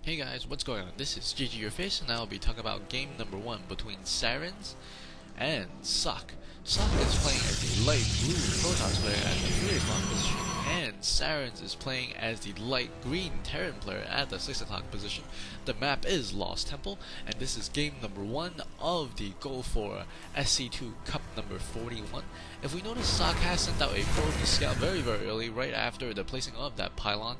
Hey guys, what's going on? This is GG Your Face, and I'll be talking about game number 1 between Sarens and Socke. Socke is playing as the light blue Protoss player at the 3 o'clock position, and Sarens is playing as the light green Terran player at the 6 o'clock position. The map is Lost Temple, and this is game number 1 of the GO4SC2CUP number 41. If we notice, Socke has sent out a probe to scout very early, right after the placing of that pylon,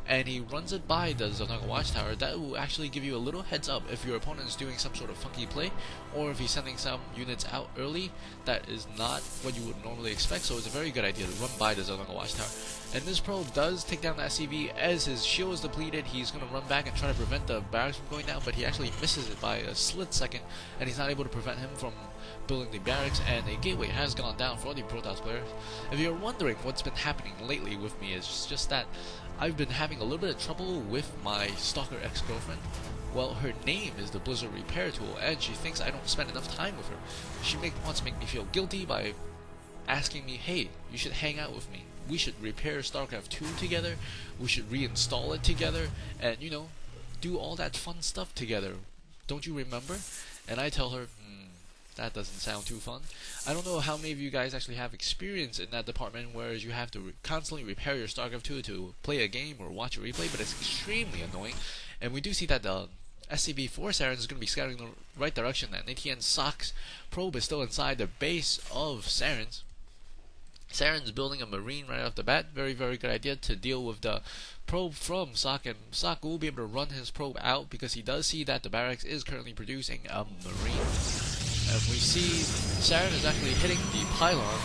and he runs it by the Zonaka Watchtower. That will actually give you a little heads up if your opponent is doing some sort of funky play, or if he's sending some units out early. That is not what you would normally expect, so it's a very good idea to run by the Zonaka Watchtower. And this probe does take down the SCV. As his shield is depleted, he's going to run back and try to prevent the barracks from going down, but he actually misses it by a split second, and he's not able to prevent him from building the barracks, and a gateway has gone down for the Protoss players. If you're wondering what's been happening lately with me, it's just that I've been having a little bit of trouble with my stalker ex-girlfriend. Well, her name is the Blizzard Repair Tool, and she thinks I don't spend enough time with her. She wants to make me feel guilty by asking me, hey, you should hang out with me. We should repair Starcraft 2 together, we should reinstall it together, and, you know, do all that fun stuff together. Don't you remember? And I tell her, that doesn't sound too fun. I don't know how many of you guys actually have experience in that department, whereas you have to constantly repair your Starcraft 2 to play a game or watch a replay, but it's extremely annoying. And we do see that the SCV for Sarens is going to be scouting the right direction, and ATN Socke's probe is still inside the base of Sarens. Sarens building a marine right off the bat. Very good idea to deal with the probe from Socke, and Socke will be able to run his probe out because he does see that the barracks is currently producing a marine. And we see Sarens is actually hitting the pylon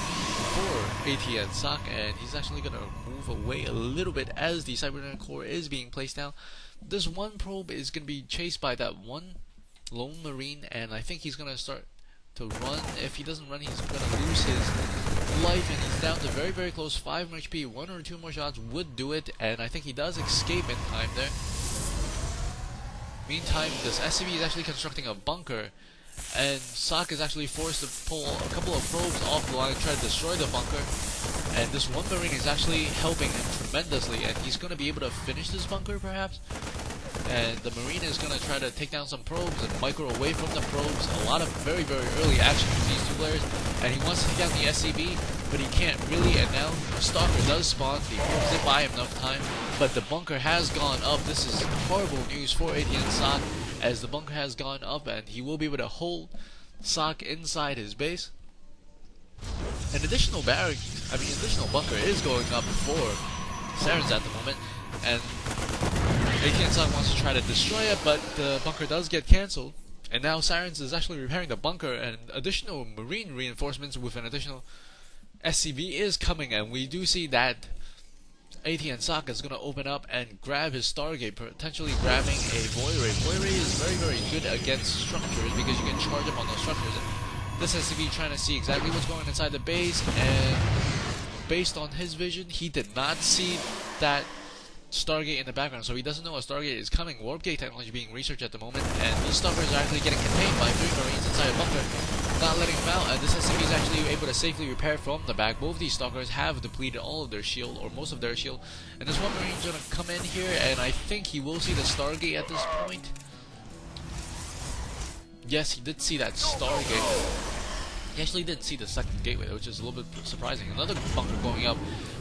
for ATN Socke, and he's actually going to move away a little bit as the cybernetic core is being placed down. This one probe is going to be chased by that one lone marine, and I think he's going to start to run. If he doesn't run, he's going to lose his life, and he's down to very close, 5 more HP. 1 or 2 more shots would do it, and I think he does escape in time there. Meantime, this SCV is actually constructing a bunker, and Socke is actually forced to pull a couple of probes off the line, try to destroy the bunker, and this one marine is actually helping him tremendously, and he's going to be able to finish this bunker perhaps. And the marine is going to try to take down some probes and micro away from the probes. A lot of very early action from these two players, and he wants to take down the SCV, but he can't really. And now Stalker does spawn. The probes did buy him enough time, but the bunker has gone up. This is horrible news for ATN Socke, as the bunker has gone up, and he will be able to hold Socke inside his base. An additional bunker is going up for Sarens at the moment, and ATN Socke wants to try to destroy it, but the bunker does get cancelled. And now Sarens is actually repairing the bunker, and additional marine reinforcements with an additional SCV is coming, and we do see that ATN Socke is going to open up and grab his Stargate, potentially grabbing a Void Ray. Void Ray is very good against structures because you can charge up on those structures. This SCV trying to see exactly what's going on inside the base, and based on his vision, he did not see that Stargate in the background, so he doesn't know a Stargate is coming. Warp Gate technology being researched at the moment, and these stalkers are actually getting contained by 3 marines inside a bunker, not letting them out, and this SCV is actually able to safely repair from the back. Both of these stalkers have depleted all of their shield, or most of their shield, and this one marine is going to come in here, and I think he will see the Stargate at this point. Yes, he did see that Stargate. He actually didn't see the second gateway, which is a little bit surprising. Another bunker going up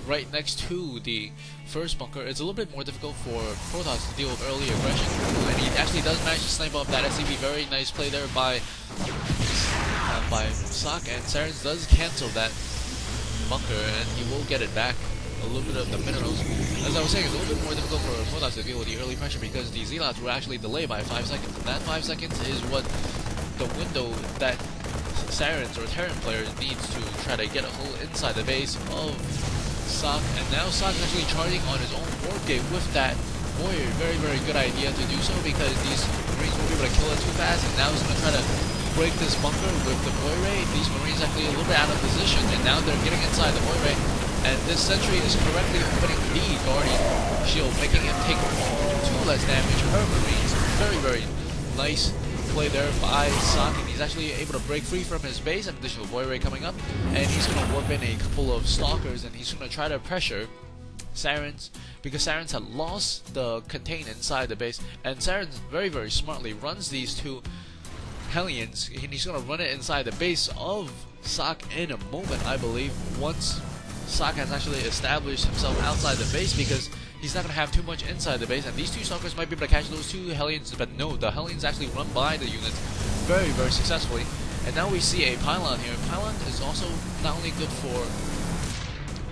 right next to the first bunker. It's a little bit more difficult for Protoss to deal with early aggression, and he actually does manage to snipe off that SCV. Very nice play there by Socke, and Sarens does cancel that bunker, and he will get it back. A little bit of the minerals. As I was saying, it's a little bit more difficult for Protoss to deal with the early pressure because the Zealots were actually delayed by 5 seconds, and that 5 seconds is what the window that Sarens or Terran players needs to try to get a hole inside the base of Socke. And now Socke is actually charging on his own Warp Gate with that Warrior. Very good idea to do so because these marines will be able to kill it too fast, and now he's going to try to break this bunker with the Void Ray. These marines actually a little bit out of position, and now they're getting inside the Void Ray, and this sentry is correctly opening the Guardian shield, making him take 2 less damage per marines. Very nice play there by Socke, and he's actually able to break free from his base. An additional Void Ray coming up, and he's going to warp in a couple of stalkers, and he's going to try to pressure Sarens, because Sarens had lost the contain inside the base, and Sarens very smartly runs these two Hellions, and he's gonna run it inside the base of Socke in a moment, I believe, once Socke has actually established himself outside the base, because he's not gonna have too much inside the base, and these two Stalkers might be able to catch those two Hellions, but no, the Hellions actually run by the units very successfully. And now we see a pylon here. Pylon is also not only good for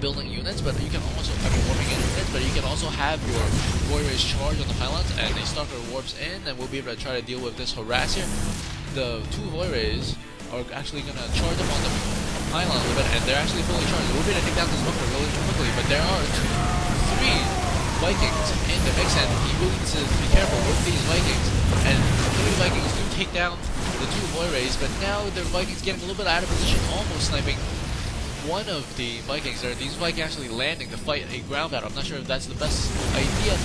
building units, but you can also, warming in units, but you can also have your warriors charge on the pylons, and a Stalker warps in, and we'll be able to try to deal with this harass here. The two warriors are actually going to charge up on the pylon a little bit, and they're actually fully charged. We'll be able to take down this bunker really quickly, but there are three Vikings in the mix, and he really needs to be careful with these Vikings. And the three Vikings do take down the two warriors, but now the Vikings getting a little bit out of position, almost sniping one of the Vikings there. These Vikings actually landing to fight a ground battle. I'm not sure if that's the best idea,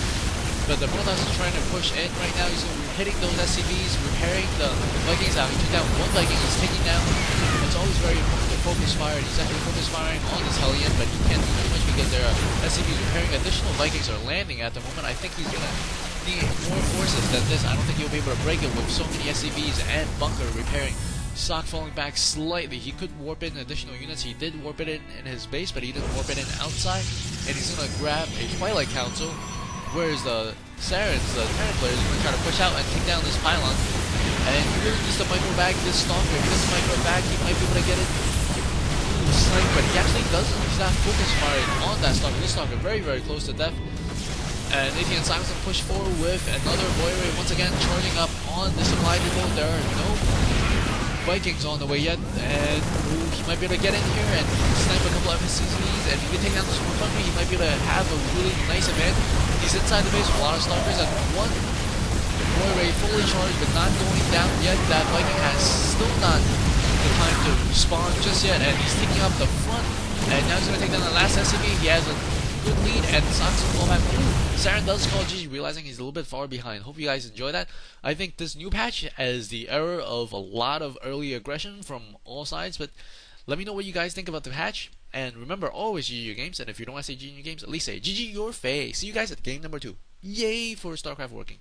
but the Protoss is trying to push in right now. He's hitting those SCVs, repairing the Vikings out. He took down one Viking, he's taking down. It's always very important to focus fire. He's actually focus firing on this Hellion, but he can't do too much because there are SCVs repairing. Additional Vikings are landing at the moment. I think he's gonna need more forces than this. I don't think he'll be able to break it with so many SCVs and bunker repairing. Socke falling back slightly. He could warp in additional units. He did warp it in his base, but he didn't warp it in outside. And he's going to grab a Twilight Council, whereas the Sarens, the Terran players, are going to try to push out and take down this pylon. And he really needs to micro bag this Stalker. If he doesn't micro bag, he might be able to get it snipe, but he actually doesn't. He's not focus firing on that Stalker. This Stalker very close to death. And Nathan Simons will push forward with another warrior, once again charging up on the supply depot. There are no Vikings on the way yet, and he might be able to get in here and snipe a couple of his CCVs, and if he can take down the Super Funky, he might be able to have a really nice advantage. He's inside the base with a lot of Stalkers, and one warrior fully charged but not going down yet. That Viking has still not the time to spawn just yet, and he's taking up the front, and now he's going to take down the last SCV. He has a good lead, and Socke's going to fall back. Saren does call GG, realizing he's a little bit far behind. Hope you guys enjoy that. I think this new patch has the error of a lot of early aggression from all sides, but let me know what you guys think about the patch. And remember, always GG your games, and if you don't want to say GG in your games, at least say GG your face. See you guys at game number 2. Yay for Starcraft working.